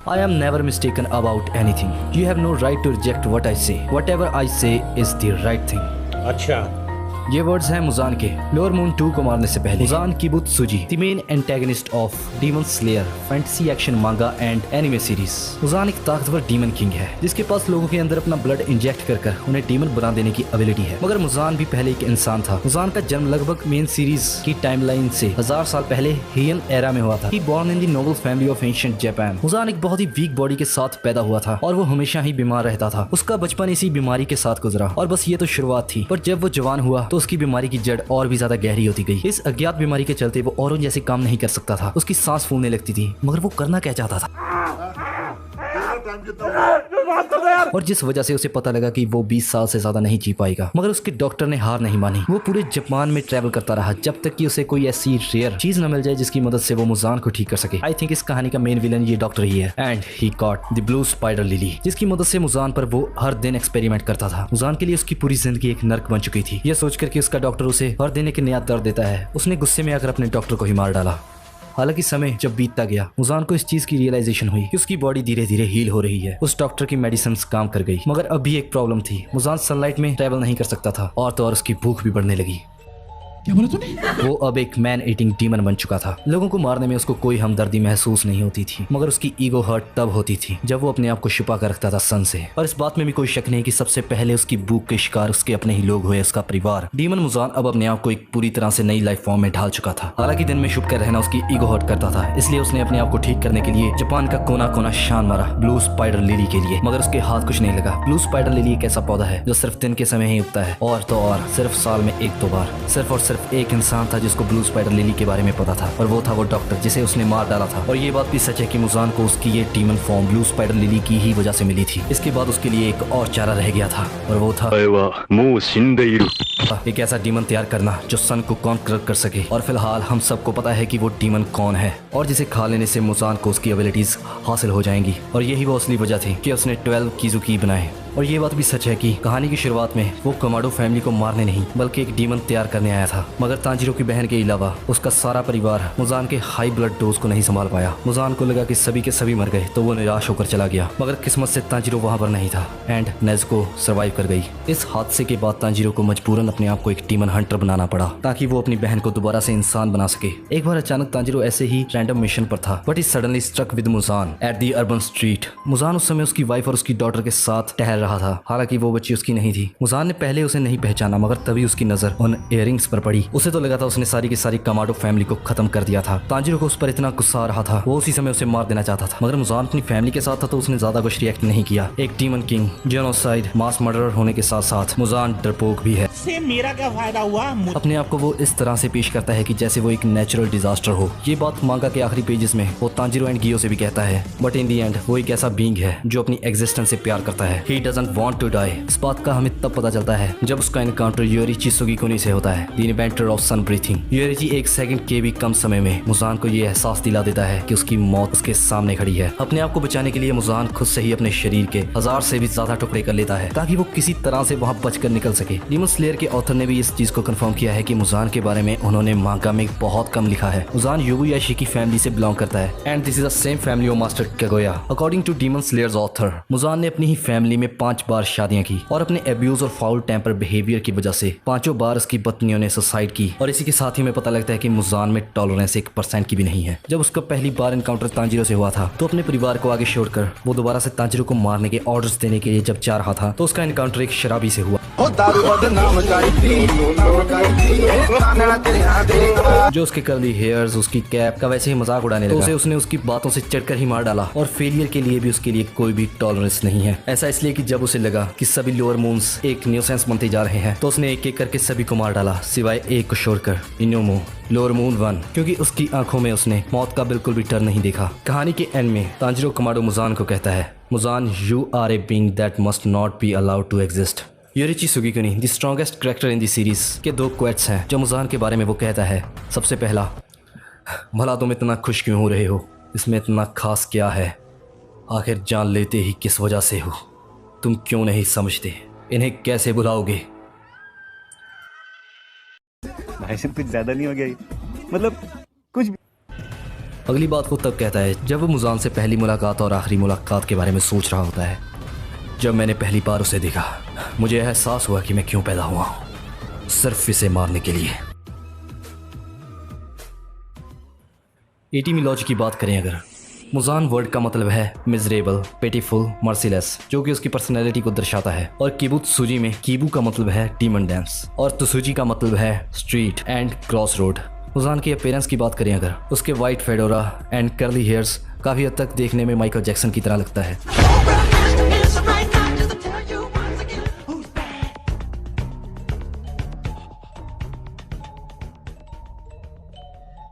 I am never mistaken about anything. You have no right to reject what I say. Whatever I say is the right thing. अच्छा, ये words हैं Muzan के lower moon 2 को मारने से पहले। Muzan Kibutsuji, the main antagonist of Demon Slayer fantasy action manga and anime series. Muzan एक ताकतवर डीमन किंग है जिसके पास लोगों के अंदर अपना ब्लड इंजेक्ट कर उन्हें डीमन बना देने की एबिलिटी है। मगर मुजान भी पहले एक इंसान था। मुजान का जन्म लगभग मेन सीरीज की टाइमलाइन से 1000 साल पहले हियन एरा में हुआ था। He born in the noble family of ancient Japan. Muzan एक बहुत ही वीक बॉडी के साथ पैदा हुआ था और वो हमेशा ही बीमार रहता था। उसका बचपन इसी बीमारी के साथ गुजरा और बस ये तो शुरुआत थी। पर जब वो जवान हुआ तो उसकी बीमारी की जड़ और भी ज्यादा गहरी होती गई। इस अज्ञात बीमारी के चलते वो औरों जैसे काम नहीं कर सकता था। उसकी सांस फूलने लगती थी मगर वो करना क्या चाहता था और जिस वजह से उसे पता लगा कि वो 20 साल से ज्यादा नहीं जी पाएगा। मगर उसके डॉक्टर ने हार नहीं मानी। वो पूरे जापान में ट्रैवल करता रहा जब तक कि उसे कोई ऐसी रेयर चीज न मिल जाए जिसकी मदद से वो मुजान को ठीक कर सके। आई थिंक इस कहानी का मेन विलन ये डॉक्टर ही है। And he caught the blue spider lily, जिसकी मदद से मुजान पर वो हर दिन एक्सपेरिमेंट करता था। मुजान के लिए उसकी पूरी जिंदगी एक नर्क बन चुकी थी। यह सोचकर कि उसका डॉक्टर उसे हर दिन एक नया दर्द देता है, उसने गुस्से में आकर अपने डॉक्टर को ही मार डाला। हालांकि समय जब बीतता गया मुजान को इस चीज की रियलाइजेशन हुई कि उसकी बॉडी धीरे धीरे हील हो रही है। उस डॉक्टर की मेडिसिन काम कर गई मगर अब भी एक प्रॉब्लम थी। मुजान सनलाइट में ट्रैवल नहीं कर सकता था और तो और उसकी भूख भी बढ़ने लगी। क्या बोला तूने? वो अब एक मैन ईटिंग डीमन बन चुका था। लोगों को मारने में उसको कोई हमदर्दी महसूस नहीं होती थी मगर उसकी ईगो हर्ट तब होती थी जब वो अपने आप को छुपा कर रखता था सन से। और इस बात में भी कोई शक नहीं कि सबसे पहले उसकी भूख के शिकार उसके अपने ही लोग हुए, उसका परिवार। डीमन मुजान अब अपने आप को एक पूरी तरह से नई लाइफ फॉर्म में ढाल चुका था। हालांकि दिन में छुप कर रहना उसकी ईगो हर्ट करता था, इसलिए उसने अपने आप को ठीक करने के लिए जापान का कोना कोना शान मारा ब्लू स्पाइडर लिली के लिए। मगर उसके हाथ कुछ नहीं लगा। ब्लू स्पाइडर लिली एक ऐसा पौधा है जो सिर्फ दिन के समय ही उगता है और तो और सिर्फ साल में 1-2 बार। सिर्फ और सिर्फ एक इंसान था जिसको ब्लू स्पाइडर लिली के बारे में पता था और वो था वो डॉक्टर जिसे उसने मार डाला था। और ये बात भी सच है कि मुजान को उसकी ये demon form blue spider lily की ही वजह से मिली थी। इसके बाद उसके लिए एक और चारा रह गया था और वो था एक ऐसा डीमन तैयार करना जो सन को कॉन्कर कर सके। और फिलहाल हम सबको पता है कि वो डीमन कौन है और जिसे खा लेने से मुजान को उसकी एबिलिटीज हासिल हो जाएंगी। और यही वो असली वजह थी कि उसने 12 कीजुकी बनाए। और ये बात भी सच है कि कहानी की शुरुआत में वो कमाडो फैमिली को मारने नहीं बल्कि एक डीमन तैयार करने आया था। मगर तांजीरो की बहन के अलावा उसका सारा परिवार मुजान के हाई ब्लड डोज को नहीं संभाल पाया। मुजान को लगा कि सभी के सभी मर गए तो वो निराश होकर चला गया। मगर किस्मत से तांजीरो वहां पर नहीं था एंड नेज़ुको सर्वाइव कर गई। इस हादसे के बाद तांजीरो को मजबूरन अपने आप को एक डीमन हंटर बनाना पड़ा ताकि वो अपनी बहन को दोबारा से इंसान बना सके। एक बार अचानक तांजीरो ऐसे ही रैंडम मिशन पर था but he suddenly struck with Muzan at the urban street. Muzan उस समय उसकी वाइफ और उसकी डॉटर के साथ टहल रहा था। हालांकि वो बच्ची उसकी नहीं थी। मुजान ने पहले उसे नहीं पहचाना मगर तभी उसकी नजर उन इयररिंग्स पर पड़ी। उसे तो लगा था उसने सारी की सारी कमाडो फैमिली को खत्म कर दिया था। तांजीरो को उस पर इतना गुस्सा आ रहा था वो उसी समय उसे मार देना चाहता था। मगर मुजान अपनी फैमिली के साथ था तो उसने ज्यादा कुछ रिएक्ट नहीं किया। एक डीमन किंग, जेनोसाइड, मास मर्डरर होने के साथ साथ मुजान डरपोक भी है। से मेरा क्या फायदा हुआ? अपने आप को वो इस तरह से पेश करता है कि जैसे वो एक नेचुरल डिजास्टर हो। ये बात मांगा के आखिरी पेजेस में वो तांजीरो एंड गियो से भी कहता है। बट इन दी एंड वो एक ऐसा बीइंग है जो अपनी एग्जिस्टेंस से प्यार करता है। He doesn't want to die. इस बात का हमें तब पता चलता है जब उसका एनकाउंटर योरिची सुगिकोनी से होता है, the inventor of sun breathing. Yoriichi 1 second के भी कम समय में मुजान को ये एहसास दिला देता है कि उसकी मौत उसके सामने खड़ी है। अपने आप को बचाने के लिए मुजान खुद से ही अपने शरीर के 1000 से भी ज्यादा टुकड़े कर लेता है ताकि वो किसी तरह से वहां बचकर निकल सके। डीमन स्लेयर के ऑथर ने भी इस चीज को कंफर्म किया है कि मुजान के बारे में उन्होंने मांगा में बहुत कम लिखा है। मुजान युबुयाशी की फैमिली से बिलोंग करता है and this is the same family of master Kagoya. According to Demon Slayers author Muzan ने अपनी ही फैमिली में 5 बार शादियां की और अपने एब्यूज और फाउल टेम्पर बिहेवियर की वजह से 5 बार उसकी पत्नियों ने सुसाइड की। और इसी के साथ ही में पता लगता है कि मुजान में टॉलरेंस 1% की भी नहीं है। जब उसका पहली बार एनकाउंटर तांजीरो से हुआ था तो अपने परिवार को आगे छोड़कर वो दोबारा से तांजीरो को मारने के ऑर्डर्स देने के लिए जब जा रहा था तो उसका एनकाउंटर एक शराबी से हुआ जो उसके कर्ली हेयर्स, उसकी कैप का वैसे ही मजाक उड़ाने लगा। तो उसने उसकी बातों से चढ़कर ही मार डाला और फेलियर के लिए भी उसके लिए कोई भी टॉलरेंस नहीं है। ऐसा इसलिए कि जब उसे लगा कि सभी लोअर मून्स एक न्यूसेंस बनते जा रहे हैं तो उसने एक एक करके सभी को मार डाला सिवाय एक को छोड़कर, इनोमो लोअर मून 1, क्योंकि उसकी आंखों में उसने मौत का बिल्कुल भी डर नहीं देखा। कहानी के एंड में तांजीरो कमाडो मुजान को कहता है, Muzan you are a being that must not be allowed to exist. Yoriichi Tsugikuni the strongest character in the series के 2 क्वेट्स हैं जो मुजान के बारे में वो कहता है। सबसे पहला, भला तुम इतना खुश क्यों हो रहे हो, इसमें इतना खास क्या है, आखिर जान लेते ही किस वजह से हो, तुम क्यों नहीं समझते, इन्हें कैसे बुलाओगे। भाई साहब कुछ ज्यादा नहीं हो गया ये? मतलब कुछ भी अगली बात वो तब कहता है जब वो मुजान से पहली मुलाकात और आखिरी मुलाकात के बारे में सोच रहा होता है। जब मैंने पहली बार उसे देखा मुझे एहसास हुआ कि मैं क्यों पैदा हुआ हूँ, सिर्फ इसे मारने के लिए। एटिमोलॉजी की बात करें अगर, मुजान वर्ड का मतलब है मिजरेबल, पिटीफुल, मर्सीलेस, जो कि उसकी पर्सनैलिटी को दर्शाता है। और किबुत्सुजी में कीबू का मतलब है डीमन डांस और तुसुजी का मतलब है street and cross road. Muzan की अपीयरेंस की बात करें अगर, उसके white fedora and curly hairs काफ़ी हद तक देखने में माइकल जैक्सन की तरह लगता है।